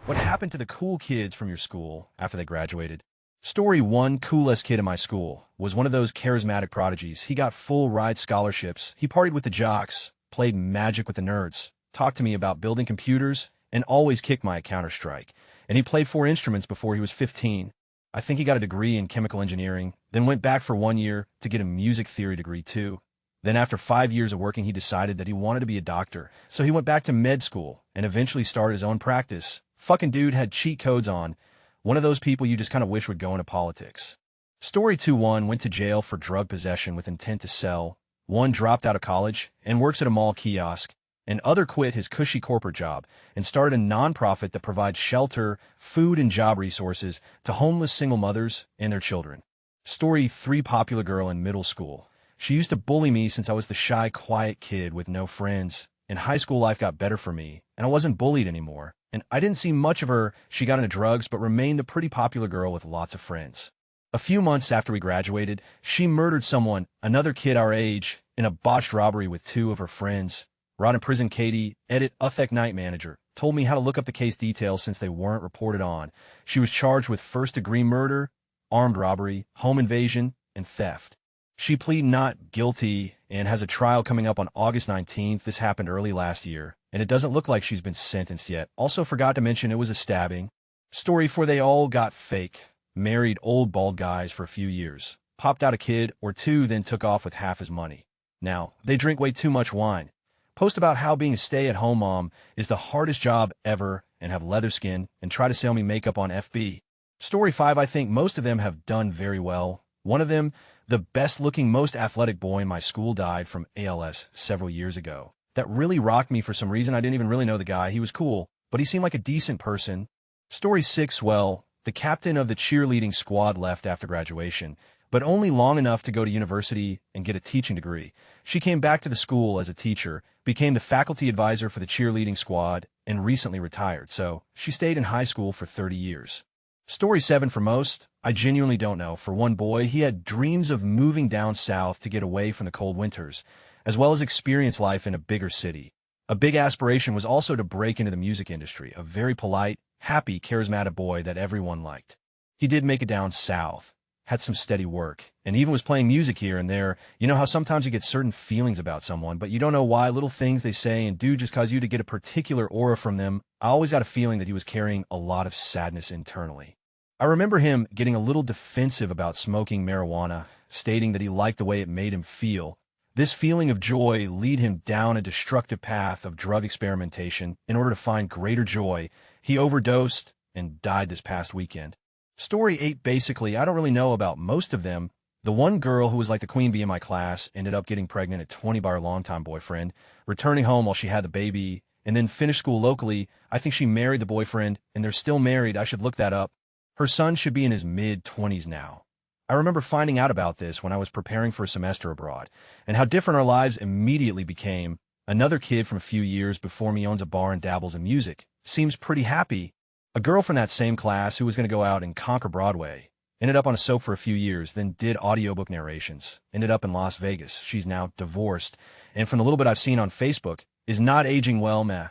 What happened to the cool kids from your school after they graduated? Story 1. Coolest kid in my school was one of those charismatic prodigies. He got full ride scholarships. He partied with the jocks, played Magic with the nerds, talked to me about building computers, and always kicked my Counter-Strike. And he played 4 instruments before he was 15. I think he got a degree in chemical engineering, then went back for 1 year to get a music theory degree too. Then after 5 years of working, he decided that he wanted to be a doctor. So he went back to med school and eventually started his own practice. Fucking dude had cheat codes on. One of those people you just kind of wish would go into politics. Story 2. 1 went to jail for drug possession with intent to sell. 1 dropped out of college and works at a mall kiosk. And other quit his cushy corporate job and started a nonprofit that provides shelter, food, and job resources to homeless single mothers and their children. Story 3. Popular girl in middle school. She used to bully me since I was the shy, quiet kid with no friends. In high school, life got better for me, and I wasn't bullied anymore. And I didn't see much of her. She got into drugs, but remained the pretty popular girl with lots of friends. A few months after we graduated, she murdered someone, another kid our age, in a botched robbery with 2 of her friends. Rod in prison. Katie, edit, Uthek night manager, told me how to look up the case details since they weren't reported on. She was charged with first-degree murder, armed robbery, home invasion, and theft. She pleaded not guilty and has a trial coming up on August 19th. This happened early last year, and it doesn't look like she's been sentenced yet. Also forgot to mention it was a stabbing. Story 4. They all got fake. Married old bald guys for a few years. Popped out a kid or 2, then took off with half his money. Now, they drink way too much wine. Post about how being a stay-at-home mom is the hardest job ever and have leather skin and try to sell me makeup on FB. Story 5. I think most of them have done very well. One of them, the best-looking, most athletic boy in my school, died from ALS several years ago. That really rocked me for some reason. I didn't even really know the guy. He was cool, but he seemed like a decent person. Story 6. Well, the captain of the cheerleading squad left after graduation, but only long enough to go to university and get a teaching degree. She came back to the school as a teacher, became the faculty advisor for the cheerleading squad, and recently retired, so she stayed in high school for 30 years. Story 7. For most, I genuinely don't know. For one boy, he had dreams of moving down south to get away from the cold winters, as well as experience life in a bigger city. A big aspiration was also to break into the music industry, a very polite, happy, charismatic boy that everyone liked. He did make it down south, had some steady work, and even was playing music here and there. You know how sometimes you get certain feelings about someone, but you don't know why, little things they say and do just cause you to get a particular aura from them. I always got a feeling that he was carrying a lot of sadness internally. I remember him getting a little defensive about smoking marijuana, stating that he liked the way it made him feel. This feeling of joy led him down a destructive path of drug experimentation in order to find greater joy. He overdosed and died this past weekend. Story 8. Basically, I don't really know about most of them. The one girl who was like the queen bee in my class ended up getting pregnant at 20 by her longtime boyfriend, returning home while she had the baby, and then finished school locally. I think she married the boyfriend, and they're still married. I should look that up. Her son should be in his mid-20s now. I remember finding out about this when I was preparing for a semester abroad, and how different our lives immediately became. Another kid from a few years before me owns a bar and dabbles in music. Seems pretty happy. A girl from that same class who was going to go out and conquer Broadway. Ended up on a soap for a few years, then did audiobook narrations. Ended up in Las Vegas. She's now divorced, and from the little bit I've seen on Facebook, is not aging well, meh.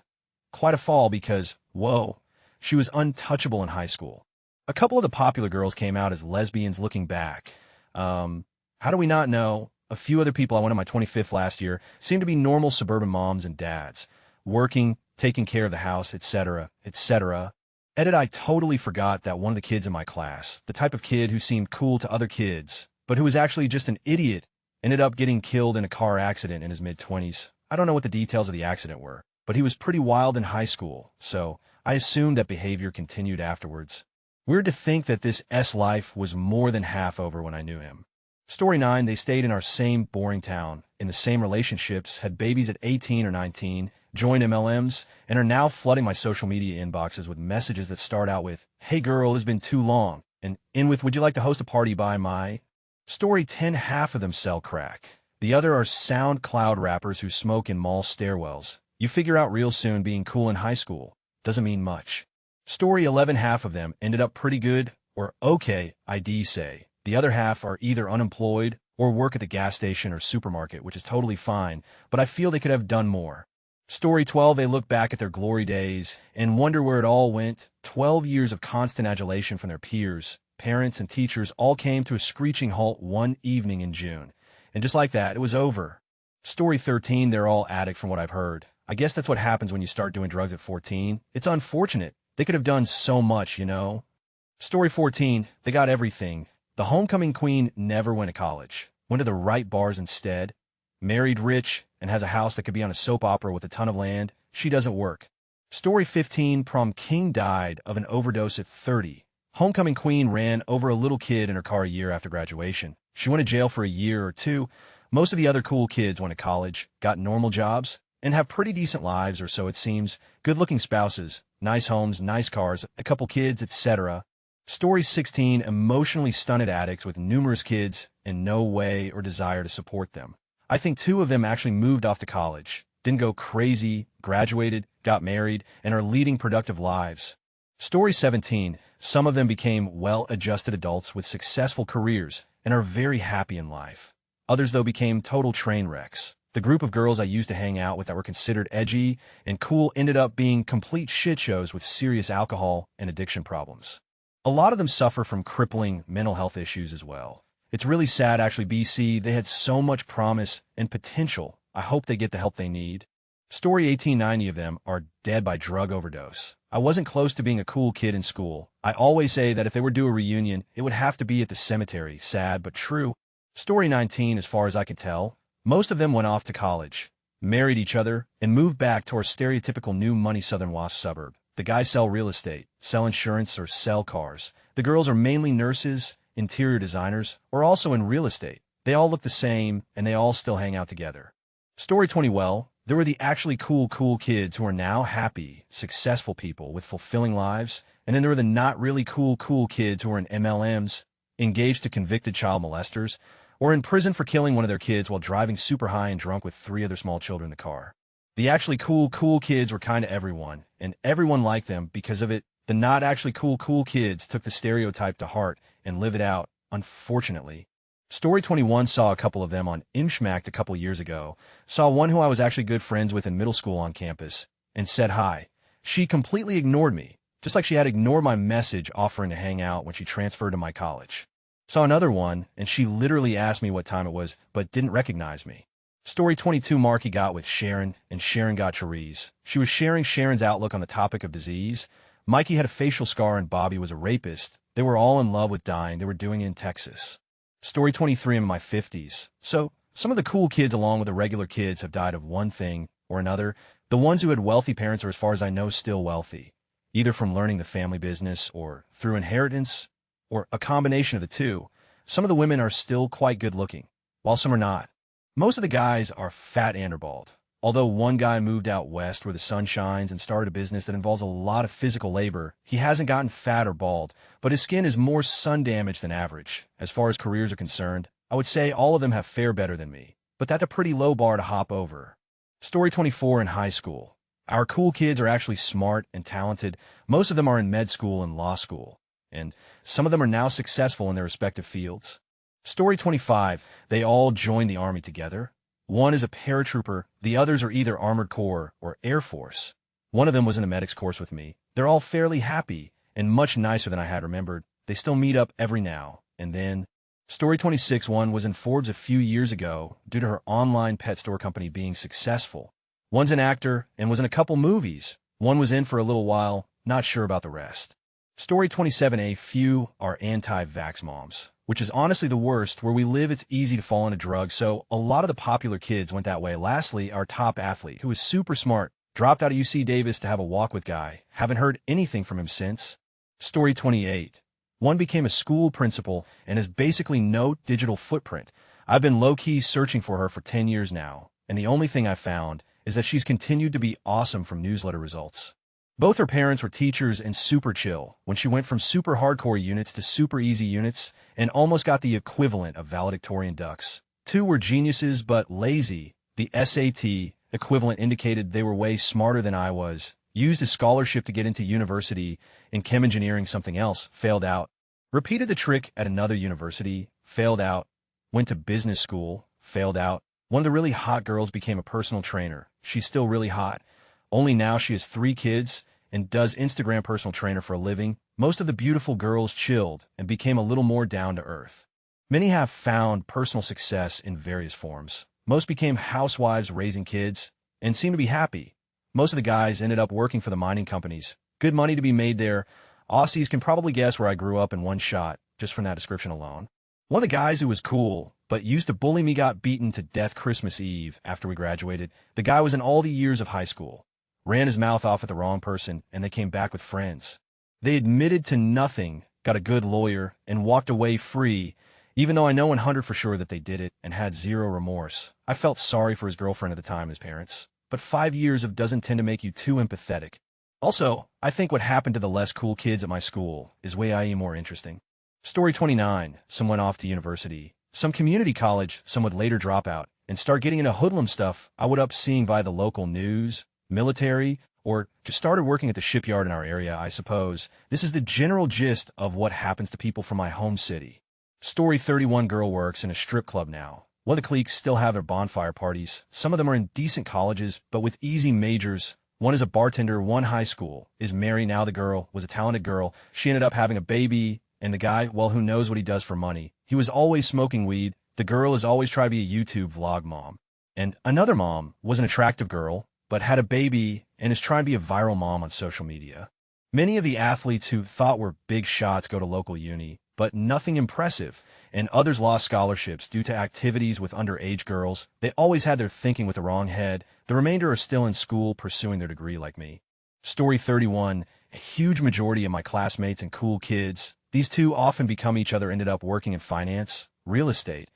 Quite a fall because, whoa, she was untouchable in high school. A couple of the popular girls came out as lesbians looking back. How do we not know? A few other people I went on my 25th last year seemed to be normal suburban moms and dads. Working, taking care of the house, etc., etc. Edit, I totally forgot that one of the kids in my class, the type of kid who seemed cool to other kids, but who was actually just an idiot, ended up getting killed in a car accident in his mid-20s. I don't know what the details of the accident were, but he was pretty wild in high school, so I assumed that behavior continued afterwards. Weird to think that this life was more than half over when I knew him. Story 9. They stayed in our same boring town, in the same relationships, had babies at 18 or 19, joined MLMs, and are now flooding my social media inboxes with messages that start out with, "Hey girl, it's been too long," and end with, "Would you like to host a party by my..." Story 10. Half of them sell crack. The other are SoundCloud rappers who smoke in mall stairwells. You figure out real soon being cool in high school doesn't mean much. Story 11. Half of them ended up pretty good, or okay, I'd say. The other half are either unemployed or work at the gas station or supermarket, which is totally fine, but I feel they could have done more. Story 12, they look back at their glory days and wonder where it all went. 12 years of constant adulation from their peers, parents, and teachers all came to a screeching halt one evening in June. And just like that, it was over. Story 13, they're all addicts from what I've heard. I guess that's what happens when you start doing drugs at 14. It's unfortunate. They could have done so much, you know? Story 14, they got everything. The homecoming queen never went to college. Went to the right bars instead. Married rich and has a house that could be on a soap opera with a ton of land. She doesn't work. Story 15, prom king died of an overdose at 30. Homecoming queen ran over a little kid in her car a year after graduation. She went to jail for a year or two. Most of the other cool kids went to college, got normal jobs, and have pretty decent lives, or so it seems. Good-looking spouses, nice homes, nice cars, a couple kids, etc. Story 16, emotionally stunted addicts with numerous kids and no way or desire to support them. I think 2 of them actually moved off to college, didn't go crazy, graduated, got married, and are leading productive lives. Story 17, some of them became well-adjusted adults with successful careers and are very happy in life. Others, though, became total train wrecks. The group of girls I used to hang out with that were considered edgy and cool ended up being complete shit shows with serious alcohol and addiction problems. A lot of them suffer from crippling mental health issues as well. It's really sad, actually, BC. They had so much promise and potential. I hope they get the help they need. Story 18, 90 of them are dead by drug overdose. I wasn't close to being a cool kid in school. I always say that if they were to do a reunion, it would have to be at the cemetery. Sad, but true. Story 19, as far as I can tell, most of them went off to college, married each other, and moved back to our stereotypical new money Southern Wasp suburb. The guys sell real estate, sell insurance, or sell cars. The girls are mainly nurses, interior designers, or also in real estate. They all look the same, and they all still hang out together. Story 20, well, there were the actually cool kids who are now happy, successful people with fulfilling lives, and then there were the not really cool kids who are in MLMs, engaged to convicted child molesters, or in prison for killing one of their kids while driving super high and drunk with 3 other small children in the car. The actually cool kids were kind of everyone, and everyone liked them because of it. The not actually cool kids took the stereotype to heart and live it out, unfortunately. Story 21 saw a couple of them on Imschmacked a couple years ago. Saw one who I was actually good friends with in middle school on campus, and said hi. She completely ignored me, just like she had ignored my message offering to hang out when she transferred to my college. Saw another one, and she literally asked me what time it was, but didn't recognize me. Story 22, Marky got with Sharon, and Sharon got Cherise. She was sharing Sharon's outlook on the topic of disease. Mikey had a facial scar and Bobby was a rapist. They were all in love with dying. They were doing it in Texas. Story 23, I'm in my 50s. So, some of the cool kids along with the regular kids have died of one thing or another. The ones who had wealthy parents are, as far as I know, still wealthy, either from learning the family business or through inheritance or a combination of the two. Some of the women are still quite good looking, while some are not. Most of the guys are fat and or bald. Although one guy moved out west where the sun shines and started a business that involves a lot of physical labor, he hasn't gotten fat or bald, but his skin is more sun damaged than average. As far as careers are concerned, I would say all of them have fare better than me, but that's a pretty low bar to hop over. Story 24, in high school. Our cool kids are actually smart and talented. Most of them are in med school and law school, and some of them are now successful in their respective fields. Story 25, they all joined the Army together. One is a paratrooper, the others are either Armored Corps or Air Force. One of them was in a medics course with me. They're all fairly happy and much nicer than I had remembered. They still meet up every now and then. Story 26, one was in Forbes a few years ago due to her online pet store company being successful. One's an actor and was in a couple movies. One was in for a little while, not sure about the rest. Story 27, a few are anti-vax moms, which is honestly the worst. Where we live, it's easy to fall into drugs, so a lot of the popular kids went that way. Lastly, our top athlete, who was super smart, dropped out of UC Davis to have a walk with guy. Haven't heard anything from him since. Story 28. One became a school principal and has basically no digital footprint. I've been low-key searching for her for 10 years now, and the only thing I found is that she's continued to be awesome from newsletter results. Both her parents were teachers and super chill when she went from super hardcore units to super easy units and almost got the equivalent of valedictorian ducks. 2 were geniuses but lazy. The SAT equivalent indicated they were way smarter than I was. Used a scholarship to get into university in chem engineering, something else, failed out. Repeated the trick at another university, failed out. Went to business school, failed out. One of the really hot girls became a personal trainer. she's still really hot. Only now she has 3 kids and does Instagram personal trainer for a living. Most of the beautiful girls chilled and became a little more down to earth. Many have found personal success in various forms. Most became housewives raising kids and seem to be happy. Most of the guys ended up working for the mining companies. Good money to be made there. Aussies can probably guess where I grew up in one shot, just from that description alone. One of the guys who was cool, but used to bully me got beaten to death Christmas Eve after we graduated. The guy was in all the years of high school. Ran his mouth off at the wrong person, and they came back with friends. They admitted to nothing, got a good lawyer, and walked away free, even though I know 100 for sure that they did it and had zero remorse. I felt sorry for his girlfriend at the time and his parents. But 5 years of doesn't tend to make you too empathetic. Also, I think what happened to the less cool kids at my school is way more interesting. Story 29. Some went off to university. Some community college, some would later drop out and start getting into hoodlum stuff I would up seeing via the local news, military, or just started working at the shipyard in our area, I suppose. This is the general gist of what happens to people from my home city. Story 31. Girl works in a strip club now. One of the cliques still have their bonfire parties. Some of them are in decent colleges, but with easy majors. One is a bartender, one high school, is married now. The girl was a talented girl. She ended up having a baby, and the guy, well, who knows what he does for money. He was always smoking weed. The girl has always tried to be a YouTube vlog mom. And another mom was an attractive girl, but had a baby and is trying to be a viral mom on social media. Many of the athletes who thought were big shots go to local uni, but nothing impressive, and others lost scholarships due to activities with underage girls. They always had their thinking with the wrong head. The remainder are still in school pursuing their degree like me. Story 31. A huge majority of my classmates and cool kids, these two often become each other, ended up working in finance, real estate,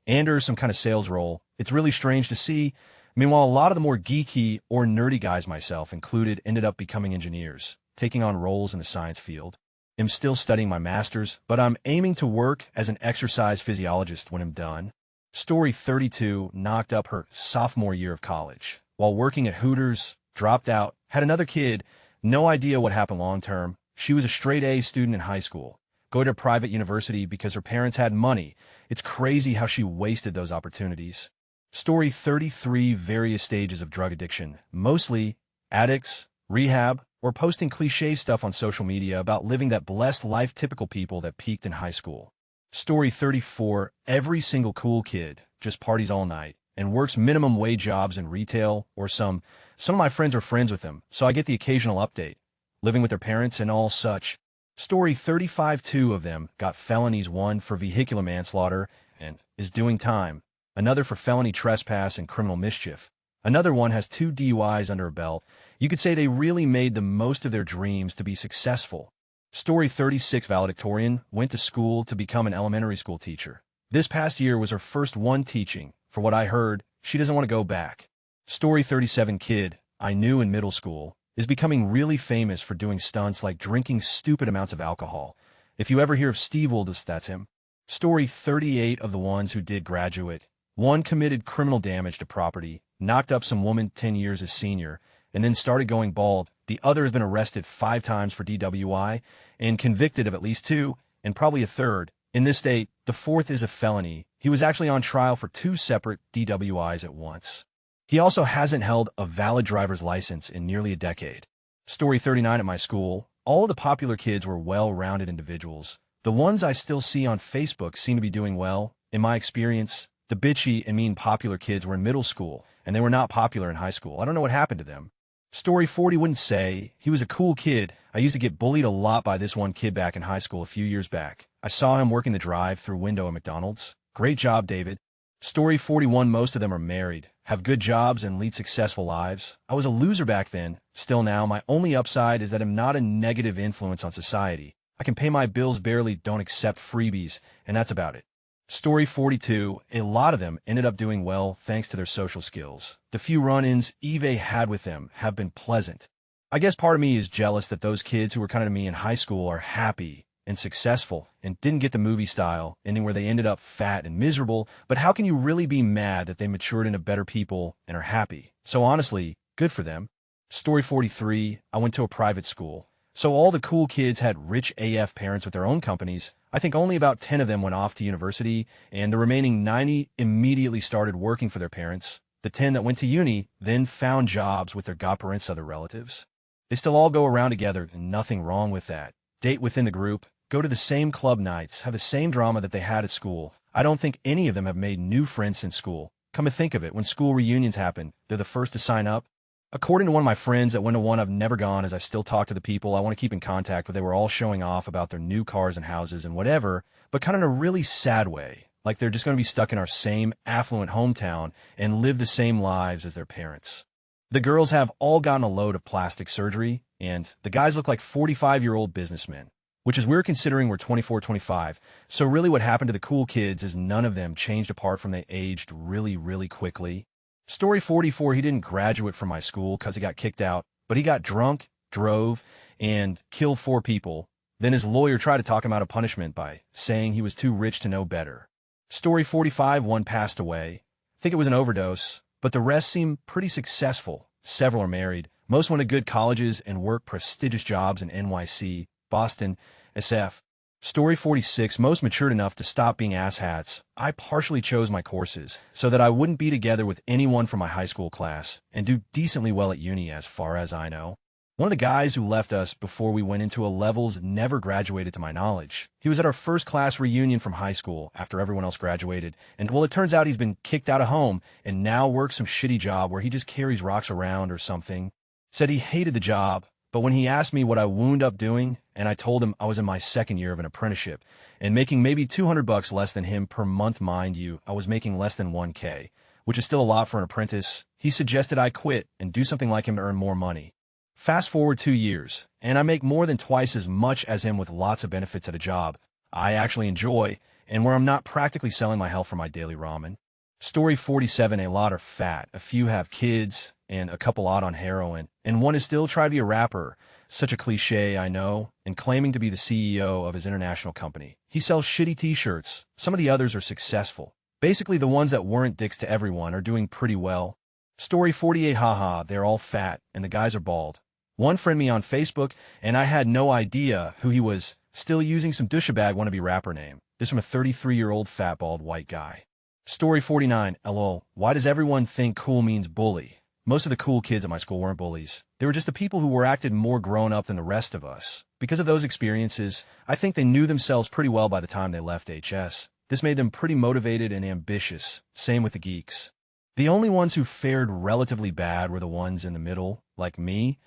and or some kind of sales role. It's really strange to see. Meanwhile, a lot of the more geeky or nerdy guys, myself included, ended up becoming engineers, taking on roles in the science field. I'm still studying my master's, but I'm aiming to work as an exercise physiologist when I'm done. Story 32. Knocked up her sophomore year of college. While working at Hooters, dropped out, had another kid, no idea what happened long term. She was a straight A student in high school, go to a private university because her parents had money. It's crazy how she wasted those opportunities. Story 33. Various stages of drug addiction, mostly addicts, rehab, or posting cliche stuff on social media about living that blessed life, typical people that peaked in high school. Story 34. Every single cool kid just parties all night and works minimum wage jobs in retail, or some of my friends are friends with them, so I get the occasional update, living with their parents and all such. Story 35. 2 of them got felonies, one for vehicular manslaughter and is doing time, another for felony trespass and criminal mischief. Another one has 2 DUIs under a belt. You could say they really made the most of their dreams to be successful. Story 36. Valedictorian went to school to become an elementary school teacher. This past year was her first one teaching. For what I heard, she doesn't want to go back. Story 37. Kid I knew in middle school is becoming really famous for doing stunts like drinking stupid amounts of alcohol. If you ever hear of Steve Wildus, that's him. Story 38. Of the ones who did graduate, one committed criminal damage to property, knocked up some woman 10 years as senior, and then started going bald. The other has been arrested 5 times for DWI and convicted of at least 2, and probably a third. In this state, the 4th is a felony. He was actually on trial for 2 separate DWIs at once. He also hasn't held a valid driver's license in nearly a decade. Story 39. At my school, all of the popular kids were well-rounded individuals. The ones I still see on Facebook seem to be doing well. In my experience, the bitchy and mean popular kids were in middle school, and they were not popular in high school. I don't know what happened to them. Story 40. Wouldn't say he was a cool kid. I used to get bullied a lot by this one kid back in high school a few years back. I saw him working the drive-through window at McDonald's. Great job, David. Story 41. Most of them are married, have good jobs, and lead successful lives. I was a loser back then. Still now, my only upside is that I'm not a negative influence on society. I can pay my bills barely, don't accept freebies, and that's about it. Story 42. A lot of them ended up doing well thanks to their social skills. The few run-ins Eve had with them have been pleasant. I guess part of me is jealous that those kids who were kind of me in high school are happy and successful and didn't get the movie style ending where they ended up fat and miserable, but how can you really be mad that they matured into better people and are happy? So honestly, good for them. Story 43. I went to a private school. So all the cool kids had rich AF parents with their own companies. I think only about 10 of them went off to university, and the remaining 90 immediately started working for their parents. The 10 that went to uni then found jobs with their godparents' other relatives. They still all go around together, and nothing wrong with that. Date within the group, go to the same club nights, have the same drama that they had at school. I don't think any of them have made new friends since school. Come to think of it, when school reunions happen, they're the first to sign up. According to one of my friends that went to one I've never gone, as I still talk to the people I want to keep in contact with, they were all showing off about their new cars and houses and whatever, but kind of in a really sad way. Like they're just going to be stuck in our same affluent hometown and live the same lives as their parents. The girls have all gotten a load of plastic surgery, and the guys look like 45-year-old businessmen, which is weird considering we're 24, 25. So really what happened to the cool kids is none of them changed apart from they aged really, really quickly. Story 44, he didn't graduate from my school because he got kicked out, but he got drunk, drove, and killed 4 people. Then his lawyer tried to talk him out of punishment by saying he was too rich to know better. Story 45, one passed away. I think it was an overdose, but the rest seem pretty successful. Several are married. Most went to good colleges and work prestigious jobs in NYC, Boston, SF. Story 46, most matured enough to stop being asshats. I partially chose my courses so that I wouldn't be together with anyone from my high school class and do decently well at uni as far as I know. One of the guys who left us before we went into A-levels never graduated to my knowledge. He was at our first class reunion from high school after everyone else graduated, and well, it turns out he's been kicked out of home and now works some shitty job where he just carries rocks around or something. Said he hated the job, but when he asked me what I wound up doing, and I told him I was in my second year of an apprenticeship and making maybe $200 less than him per month, mind you, I was making less than $1,000, which is still a lot for an apprentice, he suggested I quit and do something like him to earn more money. Fast forward 2 years, and I make more than twice as much as him with lots of benefits at a job I actually enjoy and where I'm not practically selling my health for my daily ramen. Story 47, a lot are fat, a few have kids, and a couple odd on heroin, and one is still trying to be a rapper. Such a cliche, I know, and claiming to be the CEO of his international company. He sells shitty t-shirts. Some of the others are successful. Basically, the ones that weren't dicks to everyone are doing pretty well. Story 48, haha, they're all fat, and the guys are bald. One friend me on Facebook, and I had no idea who he was, still using some douchebag wannabe rapper name. This from a 33-year-old fat bald white guy. Story 49, lol, why does everyone think cool means bully? Most of the cool kids at my school weren't bullies. They were just the people who were acted more grown up than the rest of us. Because of those experiences, I think they knew themselves pretty well by the time they left HS. This made them pretty motivated and ambitious. Same with the geeks. The only ones who fared relatively bad were the ones in the middle, like me,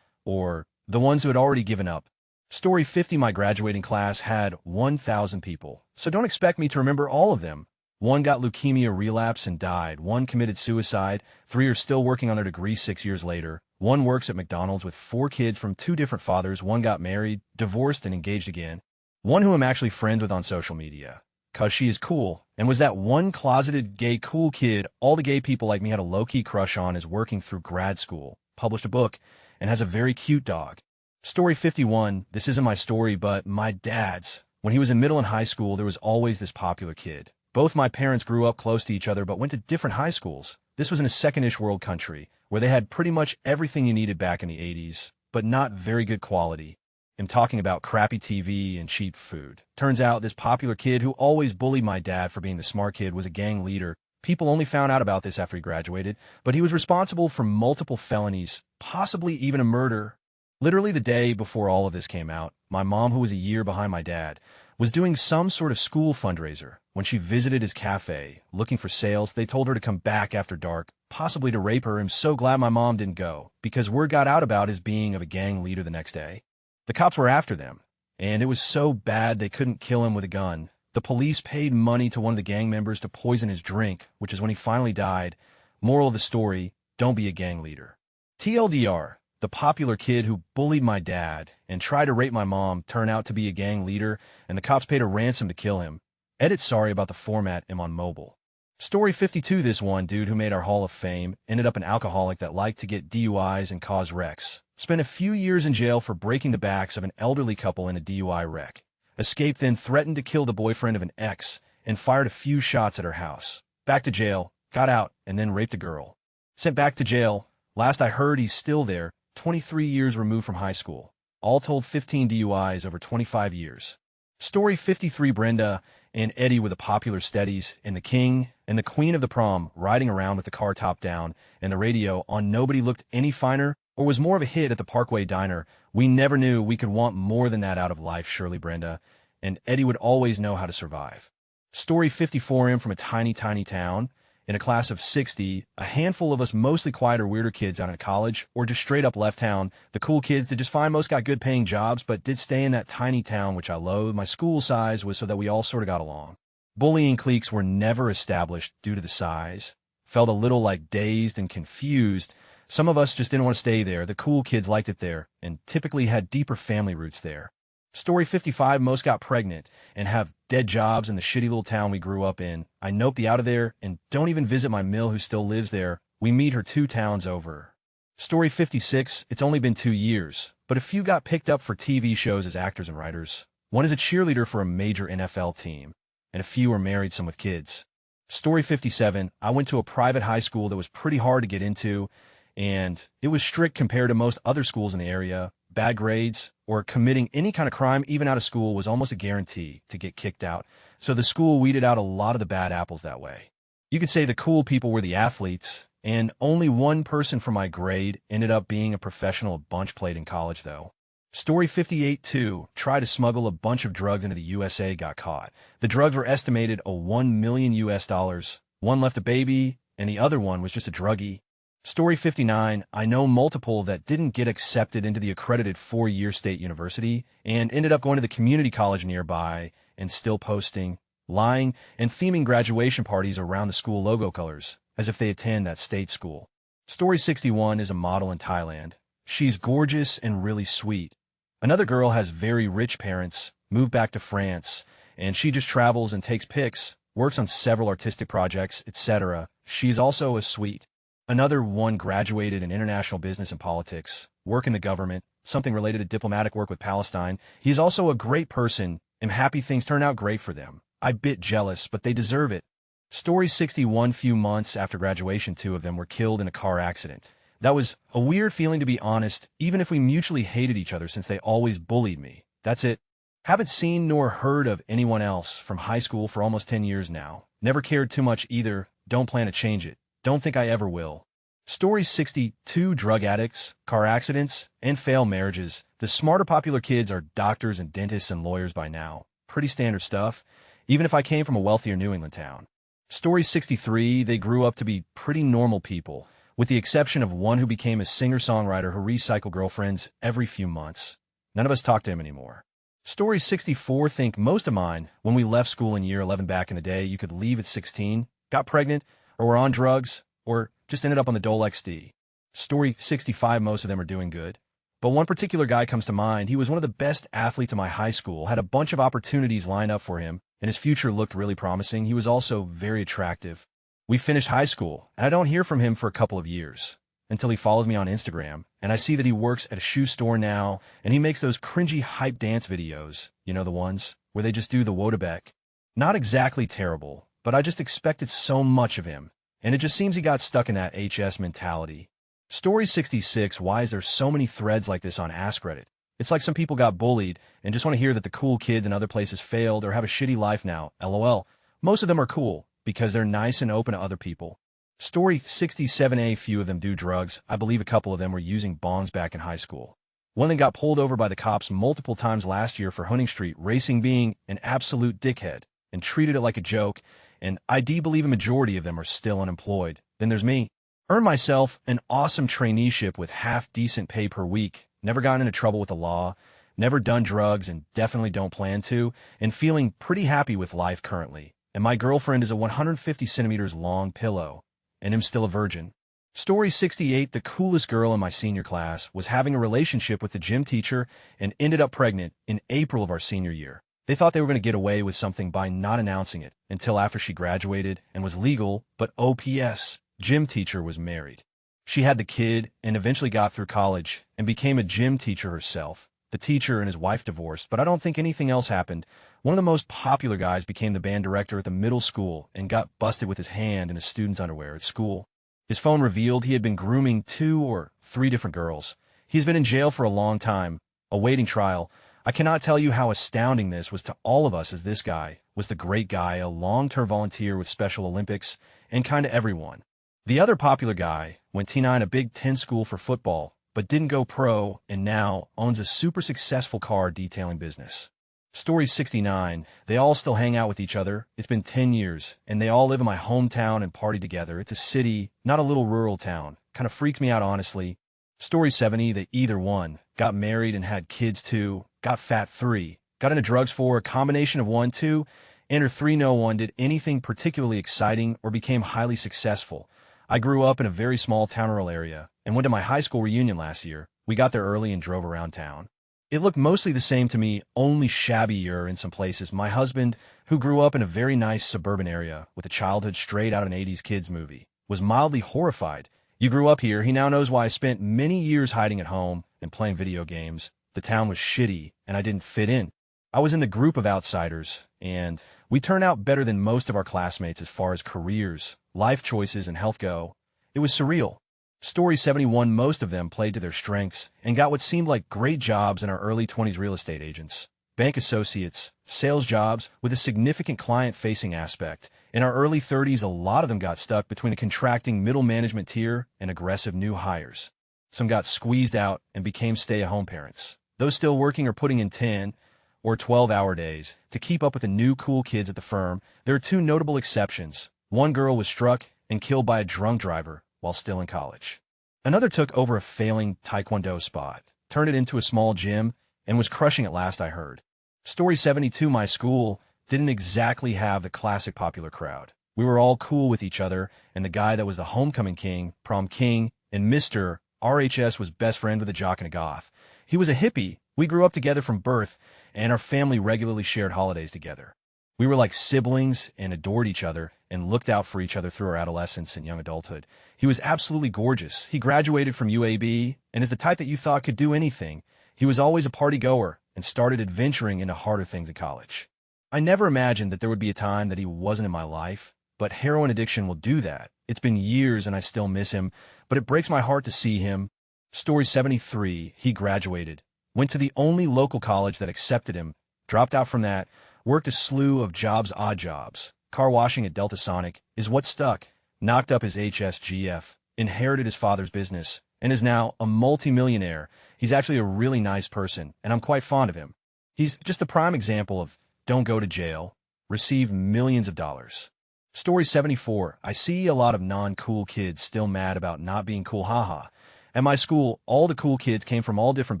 or the ones who had already given up. Story 50, my graduating class had 1,000 people, so don't expect me to remember all of them. One got leukemia relapse and died. One committed suicide. 3 are still working on their degree 6 years later. One works at McDonald's with 4 kids from 2 different fathers. One got married, divorced, and engaged again. One who I'm actually friends with on social media, 'cause she is cool, and was that one closeted gay cool kid all the gay people like me had a low-key crush on, is working through grad school, published a book, and has a very cute dog. Story 51, this isn't my story, but my dad's. When he was in middle and high school, there was always this popular kid. Both my parents grew up close to each other but went to different high schools. This was in a second-ish world country, where they had pretty much everything you needed back in the 80s, but not very good quality. I'm talking about crappy TV and cheap food. Turns out this popular kid who always bullied my dad for being the smart kid was a gang leader. People only found out about this after he graduated, but he was responsible for multiple felonies, possibly even a murder. Literally the day before all of this came out, my mom, who was a year behind my dad, was doing some sort of school fundraiser. When she visited his cafe, looking for sales, they told her to come back after dark, possibly to rape her. I'm so glad my mom didn't go, because word got out about his being of a gang leader the next day. The cops were after them, and it was so bad they couldn't kill him with a gun. The police paid money to one of the gang members to poison his drink, which is when he finally died. Moral of the story, don't be a gang leader. TLDR, the popular kid who bullied my dad and tried to rape my mom turned out to be a gang leader, and the cops paid a ransom to kill him. Edit sorry about the format, am on mobile. Story 52, this one dude who made our Hall of Fame ended up an alcoholic that liked to get DUIs and cause wrecks. Spent a few years in jail for breaking the backs of an elderly couple in a DUI wreck. Escaped, then threatened to kill the boyfriend of an ex and fired a few shots at her house. Back to jail, got out, and then raped a girl. Sent back to jail. Last I heard, he's still there, 23 years removed from high school. All told, 15 DUIs over 25 years. Story 53, Brenda and Eddie were the popular steadies, and the king and the queen of the prom riding around with the car top down and the radio on Nobody Looked Any Finer or was more of a hit at the Parkway Diner. We never knew we could want more than that out of life, Shirley Brenda, and Eddie would always know how to survive. Story 54 from a tiny, tiny town. In a class of 60, a handful of us mostly quieter, weirder kids out in college, or just straight up left town, the cool kids that just fine most got good paying jobs, but did stay in that tiny town, which I loathe. My school size was so that we all sort of got along. Bullying cliques were never established due to the size. Felt a little like dazed and confused. Some of us just didn't want to stay there. The cool kids liked it there, and typically had deeper family roots there. Story 55, most got pregnant and have dead jobs in the shitty little town we grew up in. I nope the out of there and don't even visit my mill who still lives there. We meet her 2 towns over. Story 56, it's only been 2 years, but a few got picked up for TV shows as actors and writers. One is a cheerleader for a major NFL team, and a few are married, some with kids. Story 57, I went to a private high school that was pretty hard to get into, and it was strict compared to most other schools in the area. Bad grades or committing any kind of crime, even out of school, was almost a guarantee to get kicked out. So the school weeded out a lot of the bad apples that way. You could say the cool people were the athletes, and only one person from my grade ended up being a professional. A bunch played in college, though. Story 58 2, tried to smuggle a bunch of drugs into the USA, got caught. The drugs were estimated a $1 million US. One left a baby, and the other one was just a druggie. Story 59, I know multiple that didn't get accepted into the accredited 4-year state university and ended up going to the community college nearby and still posting, lying, and theming graduation parties around the school logo colors, as if they attend that state school. Story 61 is a model in Thailand. She's gorgeous and really sweet. Another girl has very rich parents, moved back to France, and she just travels and takes pics, works on several artistic projects, etc. She's also a sweet. Another one graduated in international business and politics, work in the government, something related to diplomatic work with Palestine. He's also a great person. I'm happy things turn out great for them. I'm a bit jealous, but they deserve it. Story 61, few months after graduation, 2 of them were killed in a car accident. That was a weird feeling, to be honest, even if we mutually hated each other since they always bullied me. That's it. Haven't seen nor heard of anyone else from high school for almost 10 years now. Never cared too much either. Don't plan to change it. Don't think I ever will. Story 62, drug addicts, car accidents, and failed marriages. The smarter popular kids are doctors and dentists and lawyers by now. Pretty standard stuff, even if I came from a wealthier New England town. Story 63, they grew up to be pretty normal people, with the exception of one who became a singer-songwriter who recycled girlfriends every few months. None of us talk to him anymore. Story 64, think most of mine, when we left school in year 11 back in the day, you could leave at 16, got pregnant, or were on drugs, or just ended up on the Dole XD. Story 65, most of them are doing good. But one particular guy comes to mind. He was one of the best athletes in my high school, had a bunch of opportunities lined up for him, and his future looked really promising. He was also very attractive. We finished high school, and I don't hear from him for a couple of years, until he follows me on Instagram, and I see that he works at a shoe store now, and he makes those cringy hype dance videos, you know, the ones where they just do the Wodebeck. Not exactly terrible, but I just expected so much of him, and it just seems he got stuck in that HS mentality. Story 66, why is there so many threads like this on AskReddit? It's like some people got bullied and just want to hear that the cool kids in other places failed or have a shitty life now. LOL. Most of them are cool because they're nice and open to other people. Story 67A, few of them do drugs. I believe a couple of them were using bongs back in high school. One of them got pulled over by the cops multiple times last year for Hunting Street, racing being an absolute dickhead, and treated it like a joke, and I do believe a majority of them are still unemployed. Then there's me. Earned myself an awesome traineeship with half-decent pay per week, never gotten into trouble with the law, never done drugs and definitely don't plan to, and feeling pretty happy with life currently. And my girlfriend is a 150 centimeters long pillow, and I'm still a virgin. Story 68, the coolest girl in my senior class was having a relationship with the gym teacher and ended up pregnant in April of our senior year. They thought they were going to get away with something by not announcing it until after she graduated and was legal, but OPS, gym teacher was married. She had the kid and eventually got through college and became a gym teacher herself. The teacher and his wife divorced, but I don't think anything else happened. One of the most popular guys became the band director at the middle school and got busted with his hand in a student's underwear at school. His phone revealed he had been grooming 2 or 3 different girls. He's been in jail for a long time, awaiting trial. I cannot tell you how astounding this was to all of us, as this guy was the great guy, a long-term volunteer with Special Olympics, and kind of everyone. The other popular guy went T9 in a Big Ten school for football, but didn't go pro, and now owns a super successful car detailing business. Story 69, they all still hang out with each other. It's been 10 years, and they all live in my hometown and party together. It's a city, not a little rural town. Kind of freaks me out, honestly. Story 70, they either one, got married and had kids 2, got fat 3, got into drugs 4, a combination of 1, 2, and or 3, no one did anything particularly exciting or became highly successful. I grew up in a very small town rural area and went to my high school reunion last year. We got there early and drove around town. It looked mostly the same to me, only shabbier in some places. My husband, who grew up in a very nice suburban area with a childhood straight out of an 80s kids movie, was mildly horrified. You grew up here. He now knows why I spent many years hiding at home and playing video games. The town was shitty, and I didn't fit in. I was in the group of outsiders, and we turned out better than most of our classmates as far as careers, life choices, and health go. It was surreal. Story 71, most of them played to their strengths and got what seemed like great jobs in our early 20s: real estate agents, bank associates, sales jobs with a significant client-facing aspect. In our early 30s, a lot of them got stuck between a contracting middle management tier and aggressive new hires. Some got squeezed out and became stay-at-home parents. Those still working are putting in 10 or 12-hour days to keep up with the new cool kids at the firm. There are 2 notable exceptions. One girl was struck and killed by a drunk driver while still in college. Another took over a failing taekwondo spot, turned it into a small gym, and was crushing it last I heard. Story 72, my school didn't exactly have the classic popular crowd. We were all cool with each other, and the guy that was the homecoming king, prom king, and Mr. RHS was best friend with a jock and a goth. He was a hippie. We grew up together from birth, and our family regularly shared holidays together. We were like siblings and adored each other and looked out for each other through our adolescence and young adulthood. He was absolutely gorgeous. He graduated from UAB and is the type that you thought could do anything. He was always a party goer and started adventuring into harder things in college. I never imagined that there would be a time that he wasn't in my life, but heroin addiction will do that. It's been years and I still miss him, but it breaks my heart to see him. Story 73, he graduated, went to the only local college that accepted him, dropped out from that, worked a slew of jobs, odd jobs. Car washing at Delta Sonic is what stuck, knocked up his HSGF, inherited his father's business, and is now a multimillionaire. He's actually a really nice person, and I'm quite fond of him. He's just a prime example of don't go to jail, receive millions of dollars. Story 74, I see a lot of non-cool kids still mad about not being cool, haha. At my school, all the cool kids came from all different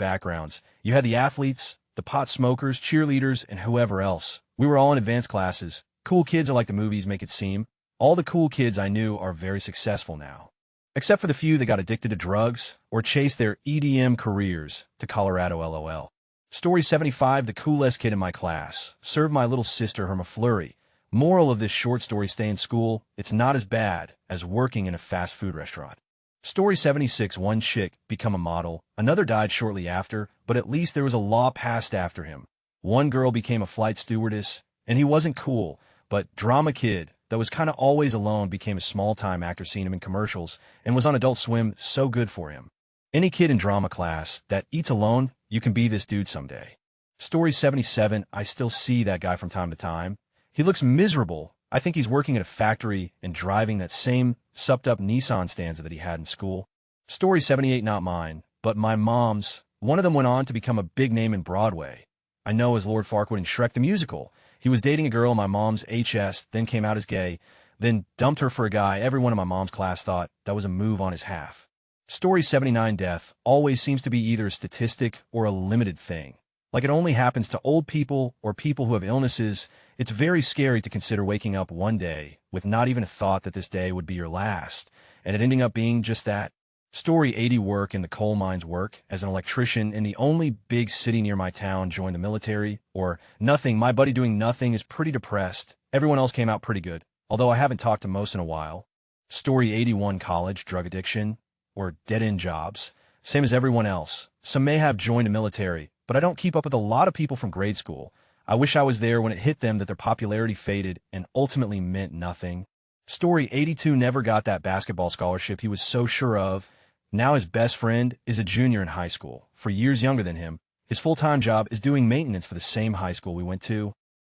backgrounds. You had the athletes, the pot smokers, cheerleaders, and whoever else. We were all in advanced classes. Cool kids are like the movies make it seem. All the cool kids I knew are very successful now. Except for the few that got addicted to drugs or chased their EDM careers to Colorado, LOL. Story 75, the coolest kid in my class. Served my little sister her McFlurry. Moral of this short story, stay in school. It's not as bad as working in a fast food restaurant. Story 76, one chick become a model. Another died shortly after, but at least there was a law passed after him. One girl became a flight stewardess, and he wasn't cool, but drama kid that was kind of always alone became a small-time actor, seen him in commercials, and was on Adult Swim, so good for him. Any kid in drama class that eats alone, you can be this dude someday. Story 77, I still see that guy from time to time. He looks miserable. I think he's working at a factory and driving that same supped-up Nissan Stanza that he had in school. Story 78, not mine, but my mom's. One of them went on to become a big name in Broadway. I know as Lord Farquaad in Shrek the Musical. He was dating a girl in my mom's HS, then came out as gay, then dumped her for a guy everyone in my mom's class thought that was a move on his half. Story 79, death always seems to be either a statistic or a limited thing. Like it only happens to old people or people who have illnesses. It's very scary to consider waking up one day with not even a thought that this day would be your last, and it ending up being just that. Story 80, work in the coal mines, work as an electrician in the only big city near my town, joined the military, or nothing. My buddy doing nothing is pretty depressed. Everyone else came out pretty good, although I haven't talked to most in a while. Story 81, college, drug addiction, or dead-end jobs. Same as everyone else. Some may have joined the military, but I don't keep up with a lot of people from grade school. I wish I was there when it hit them that their popularity faded and ultimately meant nothing. Story 82, never got that basketball scholarship he was so sure of. Now his best friend is a junior in high school, for years younger than him. His full-time job is doing maintenance for the same high school we went to.